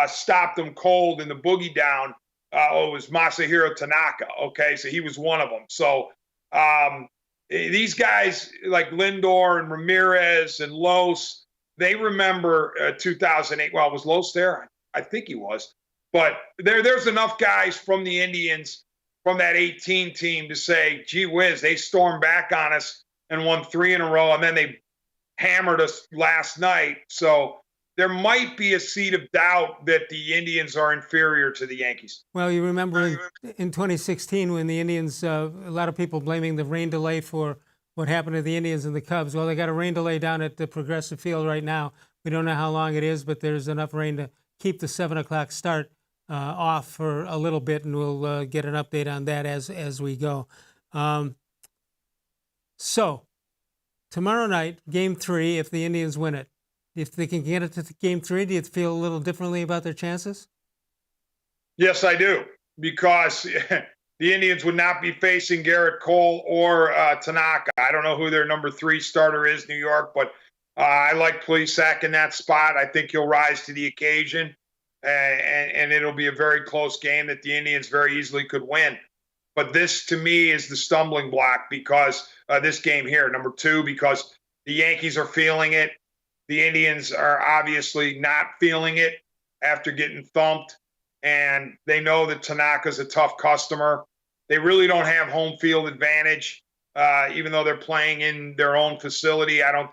stopped them cold in the boogie down? It was Masahiro Tanaka. Okay, so he was one of them. So these guys like Lindor and Ramirez and Los, they remember 2008. Well, was Los there? I think he was. But there's enough guys from the Indians, from that 18 team, to say, gee whiz, they stormed back on us and won 3 in a row, and then they hammered us last night. So there might be a seed of doubt that the Indians are inferior to the Yankees. Well, you remember in 2016 when the Indians, a lot of people blaming the rain delay for what happened to the Indians and the Cubs. Well, they got a rain delay down at the Progressive Field right now. We don't know how long it is, but there's enough rain to keep the 7 o'clock start off for a little bit, and we'll get an update on that as we go. So tomorrow night, Game 3, if the Indians win it, if they can get it to Game 3, do you feel a little differently about their chances? Yes, I do, because the Indians would not be facing Garrett Cole or Tanaka. I don't know who their number 3 starter is, New York, but I like Plesac in that spot. I think he'll rise to the occasion. And it'll be a very close game that the Indians very easily could win. But this, to me, is the stumbling block because this game here, number 2, because the Yankees are feeling it. The Indians are obviously not feeling it after getting thumped. And they know that Tanaka's a tough customer. They really don't have home field advantage, even though they're playing in their own facility. I don't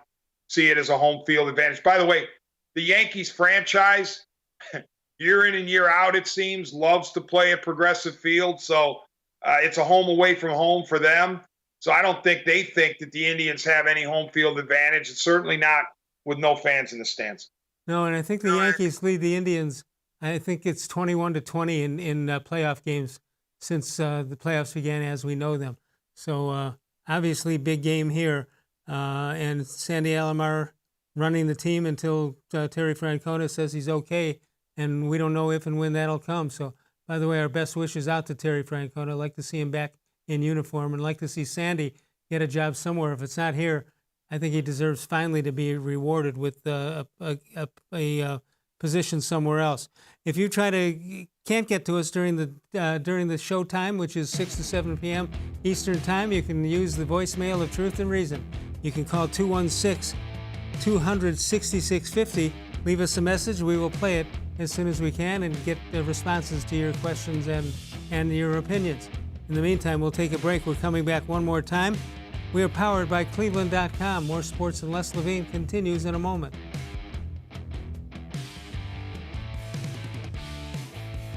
see it as a home field advantage. By the way, the Yankees franchise, year in and year out, it seems, loves to play at Progressive Field. So it's a home away from home for them. So I don't think they think that the Indians have any home field advantage. It's certainly not with no fans in the stands. No, and I think the Yankees lead the Indians. I think it's 21-20 in playoff games since the playoffs began as we know them. So obviously big game here. And Sandy Alomar running the team until Terry Francona says he's okay. And we don't know if and when that'll come. So, by the way, our best wishes out to Terry Francona. I'd like to see him back in uniform and like to see Sandy get a job somewhere. If it's not here, I think he deserves finally to be rewarded with a position somewhere else. If you can't get to us during the show time, which is 6 to 7 p.m. Eastern Time, you can use the voicemail of Truth and Reason. You can call 216-200-6650. Leave us a message. We will play it as soon as we can and get the responses to your questions and your opinions. In the meantime, we'll take a break. We're coming back one more time. We are powered by cleveland.com. More sports and Les Levine continues in a moment.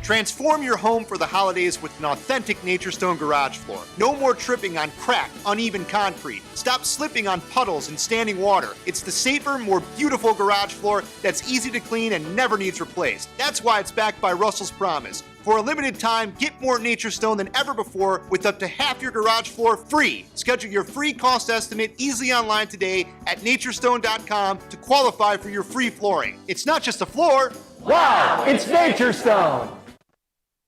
Transform your home for the holidays with an authentic Nature Stone garage floor. No more tripping on cracked, uneven concrete. Stop slipping on puddles and standing water. It's the safer, more beautiful garage floor that's easy to clean and never needs replaced. That's why it's backed by Russell's Promise. For a limited time, get more Nature Stone than ever before with up to half your garage floor free. Schedule your free cost estimate easily online today at naturestone.com to qualify for your free flooring. It's not just a floor. Wow, it's Nature Stone.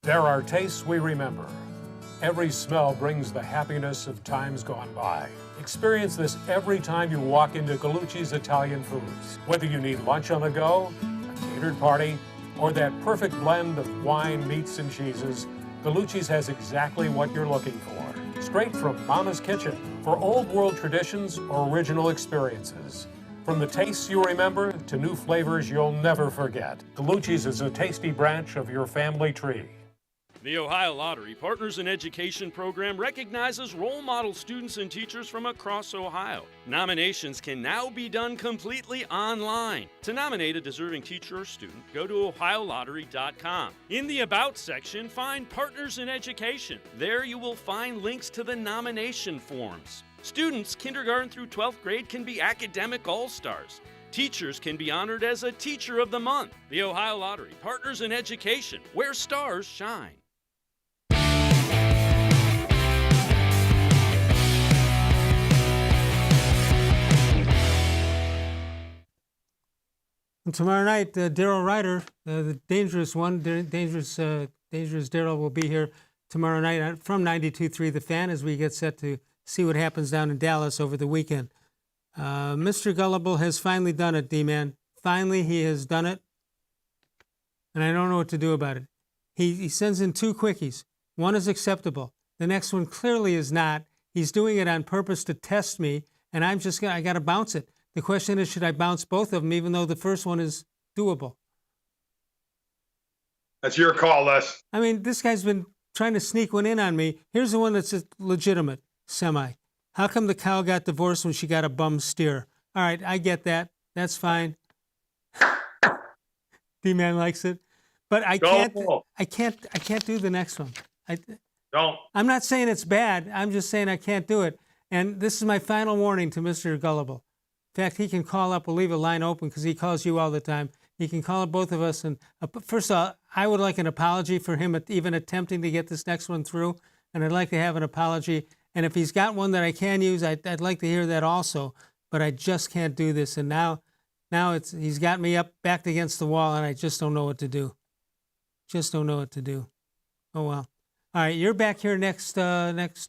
There are tastes we remember. Every smell brings the happiness of times gone by. Experience this every time you walk into Gallucci's Italian Foods. Whether you need lunch on the go, a catered party, or that perfect blend of wine, meats, and cheeses, Gallucci's has exactly what you're looking for. Straight from Mama's Kitchen for old world traditions or original experiences. From the tastes you remember to new flavors you'll never forget, Gallucci's is a tasty branch of your family tree. The Ohio Lottery Partners in Education program recognizes role model students and teachers from across Ohio. Nominations can now be done completely online. To nominate a deserving teacher or student, go to ohiolottery.com. In the About section, find Partners in Education. There you will find links to the nomination forms. Students, kindergarten through 12th grade, can be academic all-stars. Teachers can be honored as a Teacher of the Month. The Ohio Lottery Partners in Education, where stars shine. And tomorrow night, Daryl Ryder, the dangerous one, dangerous Daryl will be here tomorrow night from 92.3 The Fan as we get set to see what happens down in Dallas over the weekend. Mr. Gullible has finally done it, D-Man. Finally, he has done it, and I don't know what to do about it. He sends in 2 quickies. One is acceptable. The next one clearly is not. He's doing it on purpose to test me, and I got to bounce it. The question is, should I bounce both of them, even though the first one is doable? That's your call, Les. I mean, this guy's been trying to sneak one in on me. Here's the one that's legitimate, semi. How come the cow got divorced when she got a bum steer? All right, I get that. That's fine. D-Man likes it, but I can't do the next one. Don't. I'm not saying it's bad. I'm just saying I can't do it. And this is my final warning to Mr. Gullible. In fact, he can call up. We'll leave a line open because he calls you all the time. He can call up both of us. And first of all, I would like an apology for him even attempting to get this next one through. And I'd like to have an apology. And if he's got one that I can use, I'd like to hear that also. But I just can't do this. And now he's got me backed against the wall, and I just don't know what to do. Just don't know what to do. Oh, well. All right, you're back here next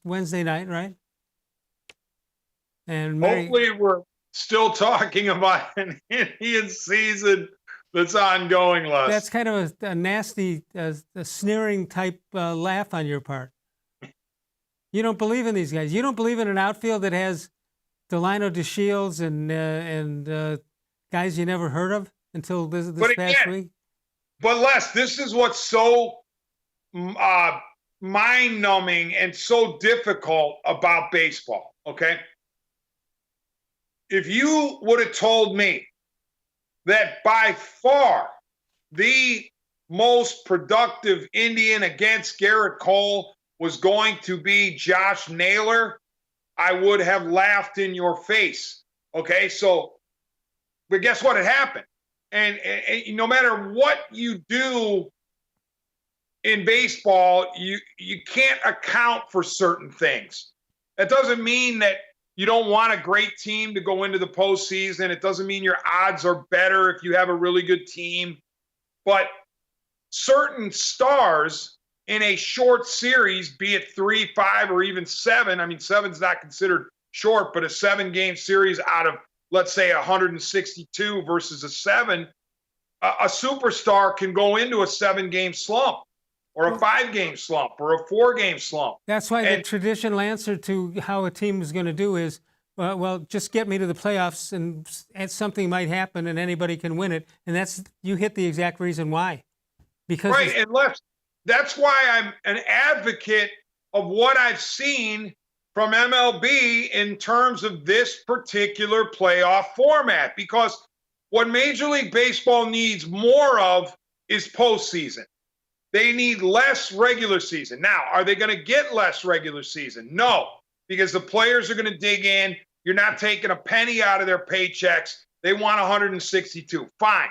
Wednesday night, right? And hopefully we're still talking about an Indian season that's ongoing, Les. That's kind of a nasty, a sneering type laugh on your part. You don't believe in these guys. You don't believe in an outfield that has Delino DeShields and guys you never heard of until this past week. But Les, this is what's so mind-numbing and so difficult about baseball, okay? If you would have told me that by far the most productive Indian against Garrett Cole was going to be Josh Naylor, I would have laughed in your face, okay? But guess what? It happened. And no matter what you do in baseball, you can't account for certain things. That doesn't mean that you don't want a great team to go into the postseason. It doesn't mean your odds are better if you have a really good team. But certain stars in a short series, be it 3, 5, or even 7, I mean, 7's not considered short, but a 7-game series out of, let's say, 162 versus a 7, a superstar can go into a 7-game slump or a 5-game slump or a 4-game slump. That's why the traditional answer to how a team is going to do is, well, just get me to the playoffs and something might happen and anybody can win it. And you hit the exact reason why. Because right, and that's why I'm an advocate of what I've seen from MLB in terms of this particular playoff format, because what Major League Baseball needs more of is postseason. They need less regular season. Now, are they going to get less regular season? No, because the players are going to dig in. You're not taking a penny out of their paychecks. They want 162. Fine.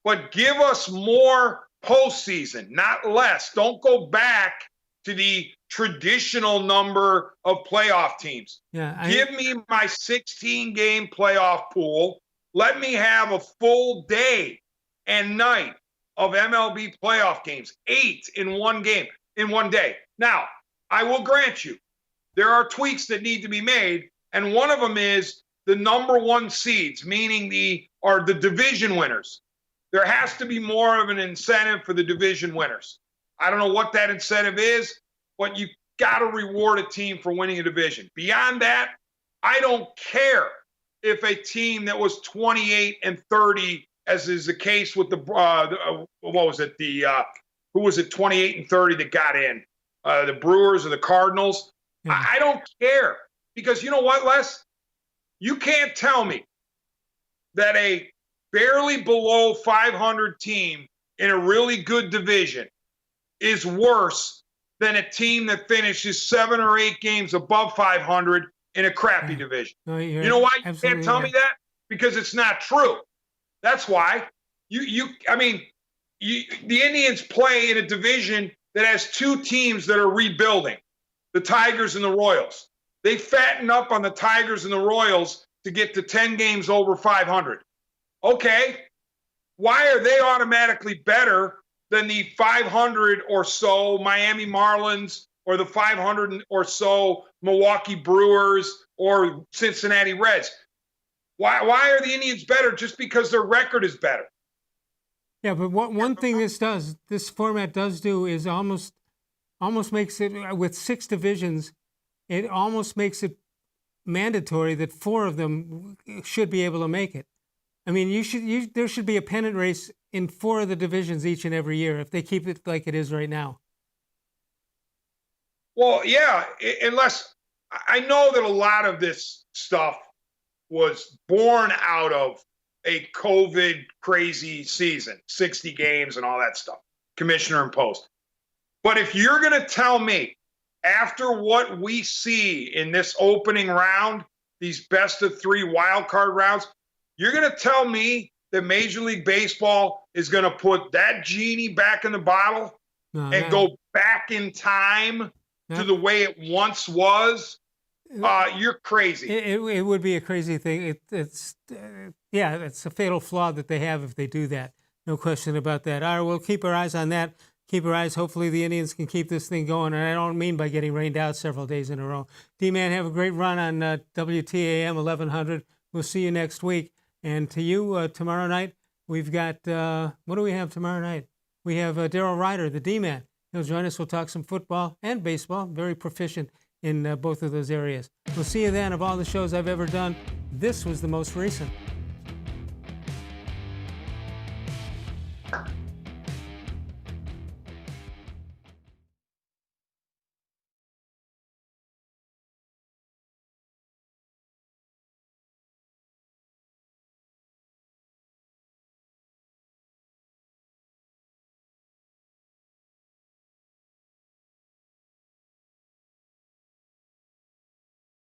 But give us more postseason, not less. Don't go back to the traditional number of playoff teams. Give me my 16-game playoff pool. Let me have a full day and night of MLB playoff games, 8 in one game, in one day. Now, I will grant you, there are tweaks that need to be made, and one of them is the number 1 seeds, meaning the division winners. There has to be more of an incentive for the division winners. I don't know what that incentive is, but you got to reward a team for winning a division. Beyond that, I don't care if a team that was 28-30, as is the case with who was it, 28-30 that got in? The Brewers or the Cardinals? I don't care. Because you know what, Les? You can't tell me that a barely below 500 team in a really good division is worse than a team that finishes 7 or 8 games above 500 in a crappy division. You know why you can't tell me that? Because it's not true. That's why. The Indians play in a division that has 2 teams that are rebuilding, the Tigers and the Royals. They fatten up on the Tigers and the Royals to get to 10 games over 500. Okay, why are they automatically better than the 500 or so Miami Marlins or the 500 or so Milwaukee Brewers or Cincinnati Reds? Why are the Indians better just because their record is better? Yeah, but one thing this format does do is almost makes it, with 6 divisions, it almost makes it mandatory that 4 of them should be able to make it. I mean, there should be a pennant race in 4 of the divisions each and every year if they keep it like it is right now. Well, yeah, unless I know that a lot of this stuff was born out of a COVID crazy season, 60 games and all that stuff, commissioner imposed. But if you're going to tell me, after what we see in this opening round, these best of 3 wild card rounds, you're going to tell me that Major League Baseball is going to put that genie back in the bottle and go back in time to the way it once was? You're crazy. It would be a crazy thing. It's a fatal flaw that they have if they do that. No question about that. All right, we'll keep our eyes on that. Keep our eyes. Hopefully the Indians can keep this thing going. And I don't mean by getting rained out several days in a row. D-Man, have a great run on WTAM 1100. We'll see you next week. And to you, tomorrow night, we've got, what do we have tomorrow night? We have Daryl Ryder, the D-Man. He'll join us. We'll talk some football and baseball. Very proficient in both of those areas. We'll see you then. Of all the shows I've ever done, this was the most recent.